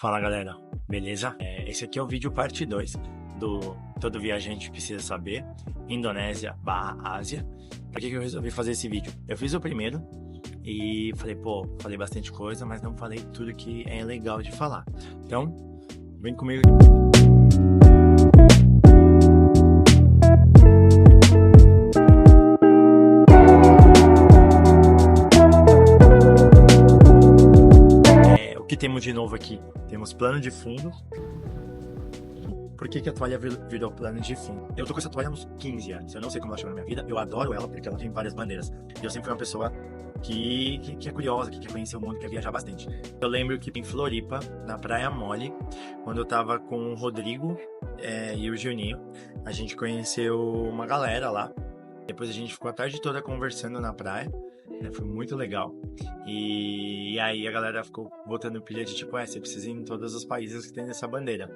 Fala galera, beleza? Esse aqui é o vídeo parte 2 do Todo Viajante Precisa Saber, Indonésia/Ásia. Por que eu resolvi fazer esse vídeo? Eu fiz o primeiro e falei bastante coisa, mas não falei tudo que é legal de falar. Então, vem comigo. O que temos de novo aqui? Temos plano de fundo. Por que a toalha virou plano de fundo? Eu tô com essa toalha há uns 15 anos. Eu não sei como ela chegou na minha vida. Eu adoro ela porque ela tem várias bandeiras. E eu sempre fui uma pessoa que é curiosa, que quer conhecer o mundo, que quer viajar bastante. Eu lembro que em Floripa, na Praia Mole, quando eu tava com o Rodrigo e o Juninho, a gente conheceu uma galera lá. Depois a gente ficou a tarde toda conversando na praia. Foi muito legal. E aí a galera ficou botando pilha de tipo, você precisa ir em todos os países que tem essa bandeira.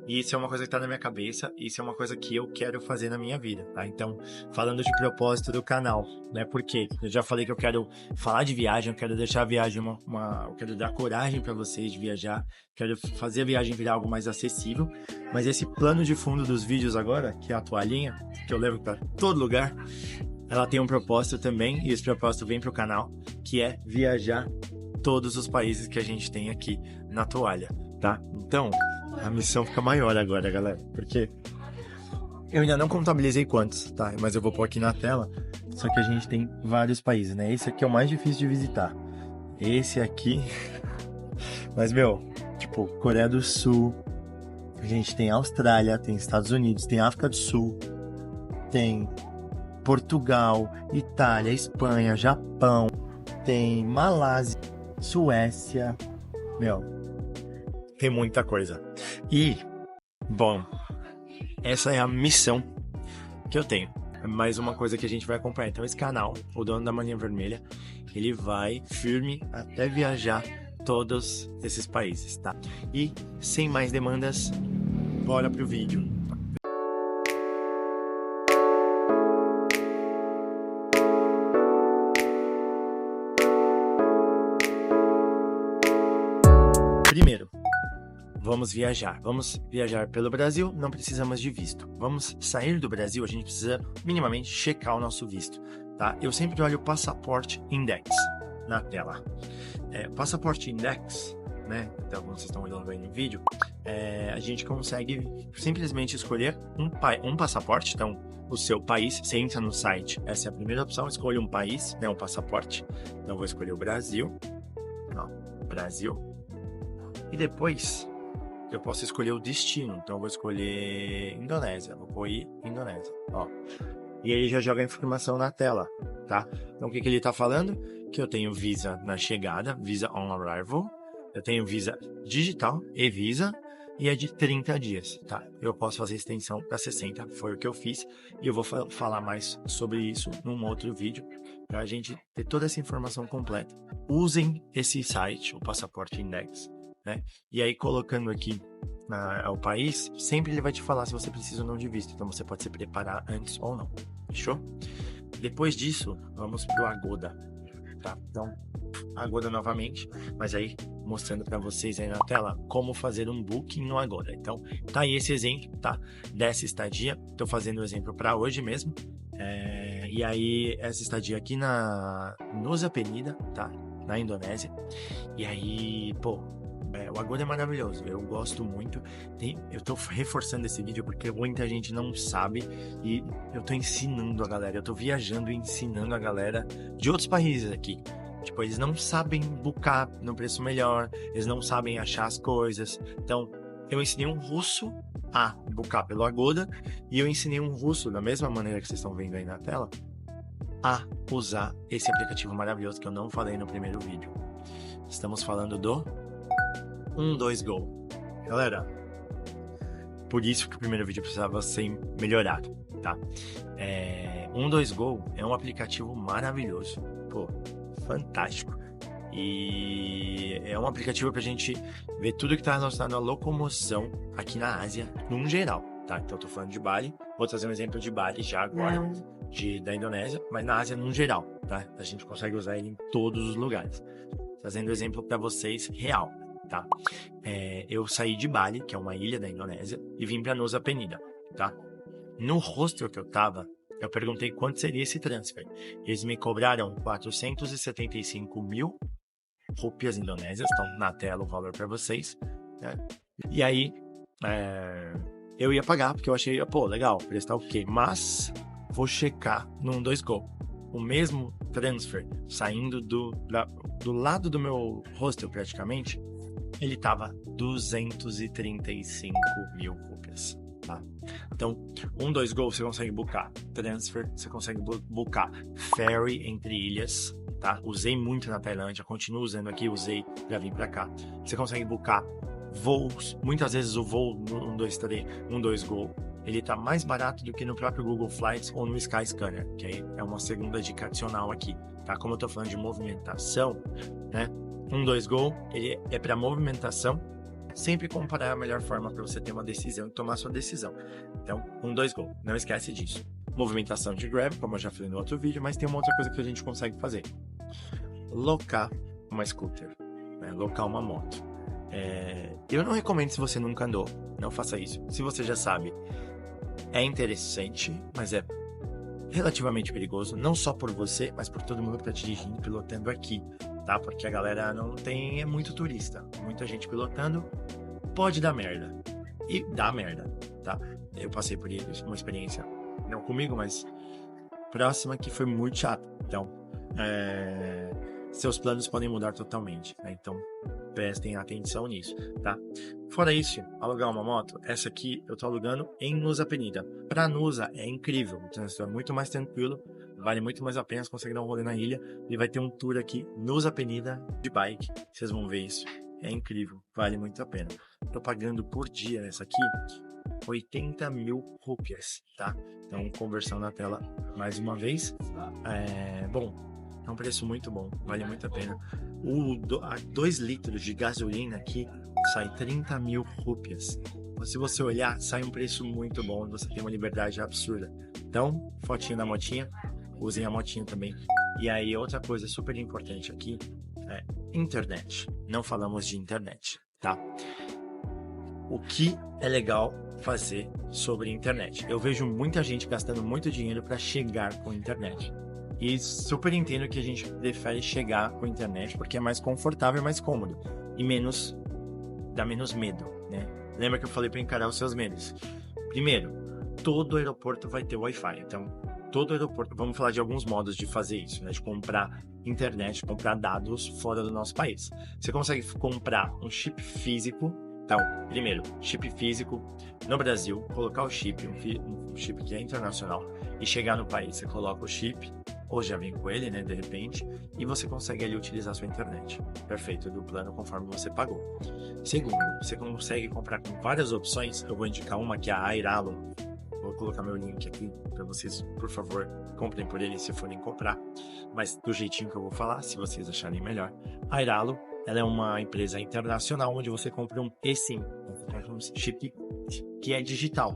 E isso é uma coisa que tá na minha cabeça, isso é uma coisa que eu quero fazer na minha vida, tá? Então, falando de propósito do canal, né? Porque eu já falei que eu quero falar de viagem, eu quero deixar a viagem eu quero dar coragem para vocês de viajar, quero fazer a viagem virar algo mais acessível. Mas esse plano de fundo dos vídeos agora, que é a toalhinha, que eu levo para todo lugar, ela tem um propósito também, e esse propósito vem pro canal, que é viajar todos os países que a gente tem aqui na toalha, tá? Então, a missão fica maior agora, galera, porque eu ainda não contabilizei quantos, tá? Mas eu vou pôr aqui na tela, só que a gente tem vários países, né? Esse aqui é o mais difícil de visitar. Esse aqui... Mas, tipo, Coreia do Sul, a gente tem Austrália, tem Estados Unidos, tem África do Sul, tem... Portugal, Itália, Espanha, Japão, tem Malásia, Suécia, tem muita coisa. E, bom, essa é a missão que eu tenho. É mais uma coisa que a gente vai acompanhar. Então esse canal, o Dono da Maninha Vermelha, ele vai firme até viajar todos esses países, tá? E, sem mais demandas, bora pro vídeo. Primeiro, vamos viajar pelo Brasil, não precisamos de visto. Vamos sair do Brasil, a gente precisa minimamente checar o nosso visto, tá? Eu sempre olho o Passaporte Index na tela. Passaporte Index, né? Então, como vocês estão olhando aí no vídeo, a gente consegue simplesmente escolher um passaporte. Então, o seu país, você entra no site, essa é a primeira opção, escolha um país, né? Um passaporte. Então, vou escolher o Brasil. Brasil. E depois eu posso escolher o destino. Então eu vou escolher Indonésia. Vou pôr Indonésia. E aí já joga a informação na tela, tá? Então o que ele tá falando? Que eu tenho visa na chegada, visa on arrival. Eu tenho visa digital e visa. E é de 30 dias, tá? Eu posso fazer extensão para 60, foi o que eu fiz. E eu vou falar mais sobre isso num outro vídeo, para a gente ter toda essa informação completa. Usem esse site, o Passaporte Index, né? E aí, colocando aqui o país, sempre ele vai te falar se você precisa ou não de visto. Então, você pode se preparar antes ou não. Fechou? Depois disso, vamos pro Agoda, tá? Então, Agoda novamente, mas aí mostrando para vocês aí na tela como fazer um booking no Agoda. Então, tá aí esse exemplo, tá? Dessa estadia. Tô fazendo o exemplo para hoje mesmo. E aí, essa estadia aqui na Nusa Penida, tá? Na Indonésia. E aí, o Agoda é maravilhoso, eu gosto muito. Eu tô reforçando esse vídeo porque muita gente não sabe e eu tô ensinando a galera, eu tô viajando e ensinando a galera de outros países aqui. Tipo, eles não sabem boocar no preço melhor, eles não sabem achar as coisas. Então, eu ensinei um russo a boocar pelo Agoda e eu ensinei um russo, da mesma maneira que vocês estão vendo aí na tela, a usar esse aplicativo maravilhoso que eu não falei no primeiro vídeo. Estamos falando do 12Go. Galera, por isso que o primeiro vídeo precisava ser melhorado, tá? 12Go é um aplicativo maravilhoso, fantástico. E é um aplicativo pra gente ver tudo que está relacionado à locomoção aqui na Ásia, num geral, tá? Então eu tô falando de Bali, vou trazer um exemplo de Bali já agora, da Indonésia, mas na Ásia num geral, tá? A gente consegue usar ele em todos os lugares. Trazendo exemplo para vocês real. tá? Eu saí de Bali, que é uma ilha da Indonésia, e vim para Nusa Penida, tá? No hostel que eu tava, eu perguntei quanto seria esse transfer. Eles me cobraram 475 mil rupias indonésias, estão na tela o valor para vocês, né? E aí, eu ia pagar, porque eu achei, pô, legal, o preço tá ok, mas vou checar no 121Go. O mesmo transfer, saindo do lado do meu hostel praticamente, ele tava 235 mil rupias, tá? Então, 121Go você consegue buscar transfer, você consegue buscar ferry entre ilhas, tá? Usei muito na Tailândia, continuo usando aqui, usei para vir para cá. Você consegue buscar voos, muitas vezes o voo no 121Go, ele tá mais barato do que no próprio Google Flights ou no Skyscanner, que aí é uma segunda dica adicional aqui, tá? Como eu tô falando de movimentação, né? 121Go, ele é para movimentação, sempre comparar a melhor forma para você ter uma decisão e tomar sua decisão. Então, 121Go, não esquece disso. Movimentação de Grab, como eu já falei no outro vídeo, mas tem uma outra coisa que a gente consegue fazer. Locar uma scooter, né? Locar uma moto. Eu não recomendo se você nunca andou, não faça isso. Se você já sabe, é interessante, mas é relativamente perigoso, não só por você, mas por todo mundo que está dirigindo, pilotando aqui, tá? Porque a galera é muito turista, muita gente pilotando, pode dar merda, e dá merda, tá? Eu passei por isso, uma experiência, não comigo, mas próxima, que foi muito chato. Então, seus planos podem mudar totalmente, né? Então, prestem atenção nisso, tá? Fora isso, alugar uma moto, essa aqui eu tô alugando em Nusa Penida. Pra Nusa é incrível, o trânsito é muito mais tranquilo, vale muito mais a pena, você consegue dar um rolê na ilha e vai ter um tour aqui, Nusa Penida, de bike, vocês vão ver isso, é incrível, vale muito a pena. Tô pagando por dia nessa aqui 80 mil rupias, tá? Então, conversão na tela mais uma vez. Bom, é um preço muito bom, vale muito a pena. 2 litros de gasolina aqui sai 30 mil rupias. Se você olhar, sai um preço muito bom, você tem uma liberdade absurda. Então, fotinho da motinha, usem a motinha também. E aí, outra coisa super importante aqui é internet. Não falamos de internet, tá? O que é legal fazer sobre internet? Eu vejo muita gente gastando muito dinheiro para chegar com internet. E super entendo que a gente prefere chegar com a internet porque é mais confortável, mais cômodo e dá menos medo, né? Lembra que eu falei para encarar os seus medos? Primeiro, todo aeroporto vai ter Wi-Fi. Então, todo aeroporto, vamos falar de alguns modos de fazer isso, né? De comprar internet, comprar dados fora do nosso país. Você consegue comprar um chip físico. Então, primeiro, chip físico no Brasil, colocar o chip, um chip que é internacional, e chegar no país, você coloca o chip, ou já vem com ele, né, de repente, e você consegue ali utilizar a sua internet. Perfeito, do plano conforme você pagou. Segundo, você consegue comprar com várias opções, eu vou indicar uma que é a Airalo, vou colocar meu link aqui para vocês, por favor, comprem por ele se forem comprar, mas do jeitinho que eu vou falar, se vocês acharem melhor. A Airalo, ela é uma empresa internacional onde você compra um eSIM, um chip que é digital,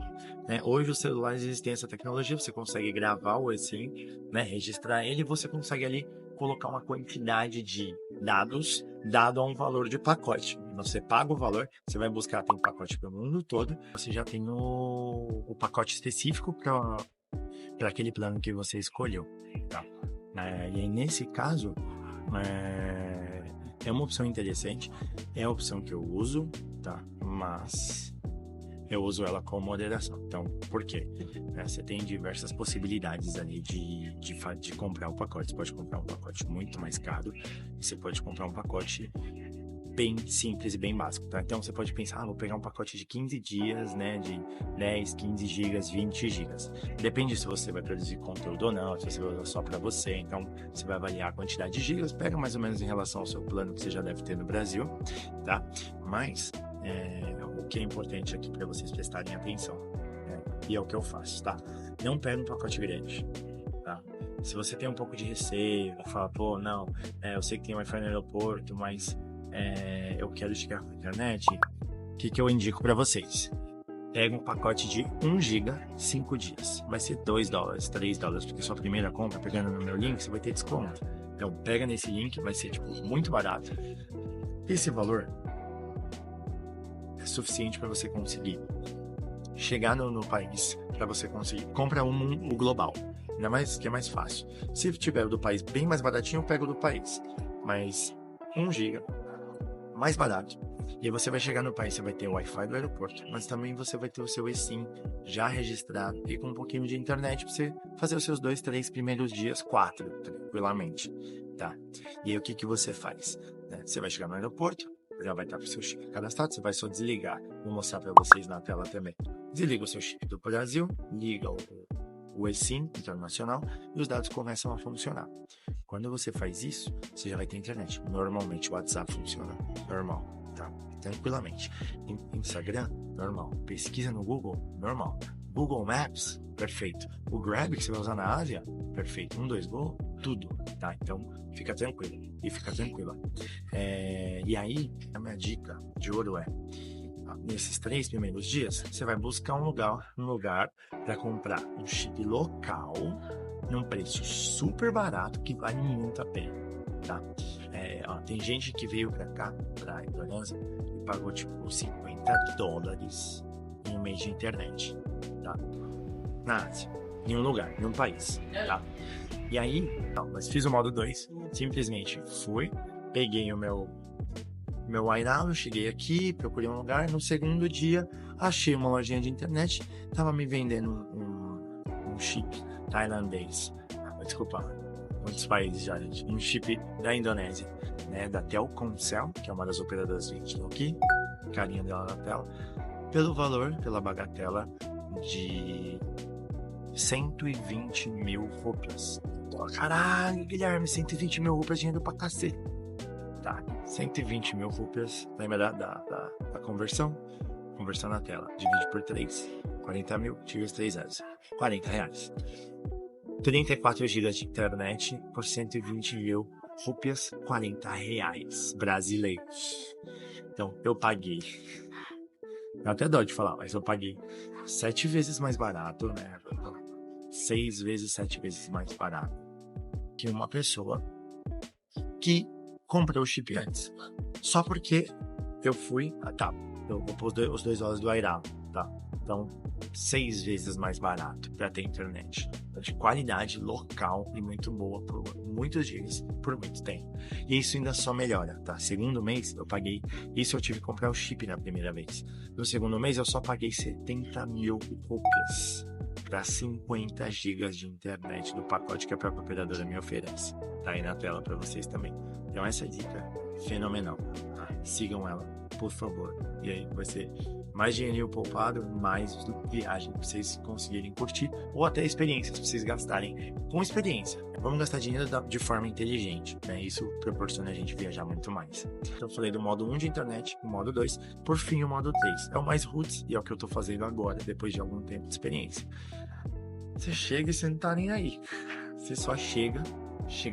né? Hoje os celulares existem essa tecnologia, você consegue gravar o eSIM, né? Registrar ele e você consegue ali colocar uma quantidade de dados dado a um valor de pacote. Você paga o valor, você vai buscar, tem pacote pelo mundo todo, você já tem o pacote específico para aquele plano que você escolheu, tá? E aí, nesse caso, é uma opção interessante, é a opção que eu uso, tá? Mas eu uso ela com moderação. Então, por quê? Você tem diversas possibilidades ali de comprar o pacote. Você pode comprar um pacote muito mais caro e você pode comprar um pacote bem simples e bem básico, tá? Então, você pode pensar, vou pegar um pacote de 15 dias, né? De 10, 15 gigas, 20 gigas. Depende se você vai produzir conteúdo ou não, se você vai usar só para você. Então, você vai avaliar a quantidade de gigas, pega mais ou menos em relação ao seu plano que você já deve ter no Brasil, tá? Mas, o que é importante aqui para vocês prestarem atenção, e é o que eu faço, tá? Não pega um pacote grande, tá? Se você tem um pouco de receio, fala, pô, não, eu sei que tem Wi-Fi no aeroporto, mas eu quero chegar com a internet, o que eu indico para vocês? Pega um pacote de 1 GB, 5 dias. Vai ser $2, $3, porque sua primeira compra, pegando no meu link, você vai ter desconto. Então, pega nesse link, vai ser, muito barato. Esse valor é suficiente para você conseguir chegar no país, para você conseguir. Compra o global, ainda mais que é mais fácil. Se tiver o do país bem mais baratinho, eu pego o do país. Mas 1 GB mais barato. E aí você vai chegar no país, você vai ter o Wi-Fi do aeroporto, mas também você vai ter o seu eSIM já registrado e com um pouquinho de internet para você fazer os seus 2, 3 primeiros dias, 4, tranquilamente, tá? E aí o que você faz? Né? Você vai chegar no aeroporto, já vai estar com o seu chip cadastrado, você vai só desligar. Vou mostrar para vocês na tela também. Desliga o seu chip do Brasil, liga o eSIM internacional e os dados começam a funcionar. Quando você faz isso, você já vai ter internet. Normalmente o WhatsApp funciona normal, tá? Tranquilamente. Instagram, normal. Pesquisa no Google, normal. Google Maps, perfeito. O Grab que você vai usar na Ásia, perfeito. 1-2-Go, tudo, tá? Então, fica tranquilo e fica tranquila. E aí, a minha dica de ouro é, nesses 3 primeiros dias, você vai buscar um lugar para comprar um chip local num preço super barato que vale muito a pena, tá? Tem gente que veio para cá, para Indonésia, e pagou tipo $50 em um mês de internet, tá? Na Ásia, em um lugar, em um país, tá? E aí, mas fiz o modo 2, simplesmente fui, peguei o meu Airalo, cheguei aqui, procurei um lugar, no segundo dia achei uma lojinha de internet, tava me vendendo um chip tailandês, desculpa, muitos países já, gente, um chip da Indonésia, né, da Telkomsel, que é uma das operadoras de aqui, carinha dela na tela, pela bagatela de 120 mil rupias. Caralho, Guilherme, 120 mil rupias, dinheiro pra cacete. Tá, 120 mil rupias, lembra da conversão? Conversão na tela, divide por 3, 40 mil, tira os 3 anos, 40 reais. 34 GB de internet por 120 mil rupias, 40 reais brasileiros. Então, eu paguei, eu até dó de falar, mas eu paguei 7 vezes mais barato, né? 6 vezes, 7 vezes mais barato que uma pessoa que comprou o chip antes. Só porque eu fui... eu vou pôr os $2 do Airalo, tá? Então, 6 vezes mais barato para ter internet. De qualidade local e muito boa por muitos dias, por muito tempo. E isso ainda só melhora, tá? Segundo mês, eu paguei... Isso eu tive que comprar o chip na primeira vez. No segundo mês, eu só paguei 70 mil rupias para 50 GB de internet do pacote que a própria operadora me oferece. Tá aí na tela para vocês também. Então essa dica é fenomenal. Sigam ela, por favor. E aí vai ser mais dinheirinho poupado, mais viagem para vocês conseguirem curtir, ou até experiências para vocês gastarem com experiência. Vamos gastar dinheiro de forma inteligente, né? Isso proporciona a gente viajar muito mais. Então eu falei do modo 1 de internet, o modo 2, por fim o modo 3. É o mais roots e é o que eu tô fazendo agora, depois de algum tempo de experiência. Você chega e você não tá nem aí. Você só chega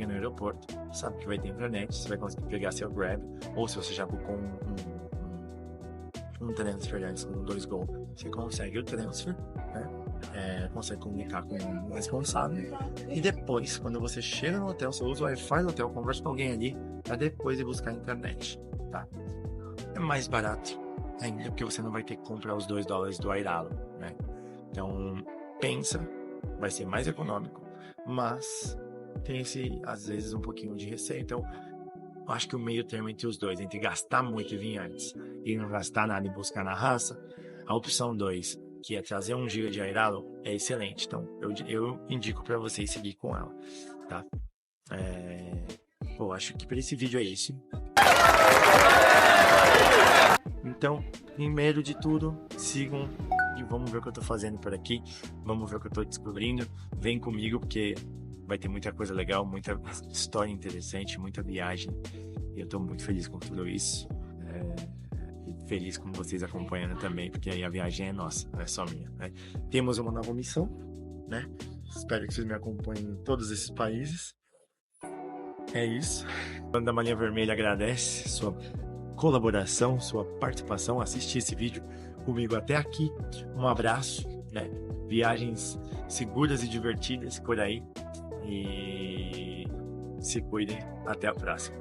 no aeroporto, sabe que vai ter internet, você vai conseguir pegar seu Grab, ou se você já boocou um transfer antes com 2Go, você consegue o transfer, né? Consegue comunicar com o responsável, e depois, quando você chega no hotel, você usa o Wi-Fi do hotel, conversa com alguém ali, para depois ir buscar a internet, tá? É mais barato ainda, porque você não vai ter que comprar os $2 do Airalo, né? Então, pensa, vai ser mais econômico, mas tem às vezes, um pouquinho de receio. Então, eu acho que o meio termo entre os dois, entre gastar muito e vir antes e não gastar nada e buscar na raça, a opção 2, que é trazer 1 GB de Airalo, é excelente. Então, eu indico para vocês seguir com ela, tá? Acho que para esse vídeo é esse. Então, primeiro de tudo, sigam e vamos ver o que eu tô fazendo por aqui, vamos ver o que eu tô descobrindo. Vem comigo, porque vai ter muita coisa legal, muita história interessante, muita viagem. E eu tô muito feliz com tudo isso. E feliz com vocês acompanhando também, porque aí a viagem é nossa, não é só minha, né? Temos uma nova missão, né? Espero que vocês me acompanhem em todos esses países. É isso. A Banda Malinha Vermelha agradece sua colaboração, sua participação, assistir esse vídeo comigo até aqui. Um abraço, né? Viagens seguras e divertidas por aí. E se cuidem. Até a próxima.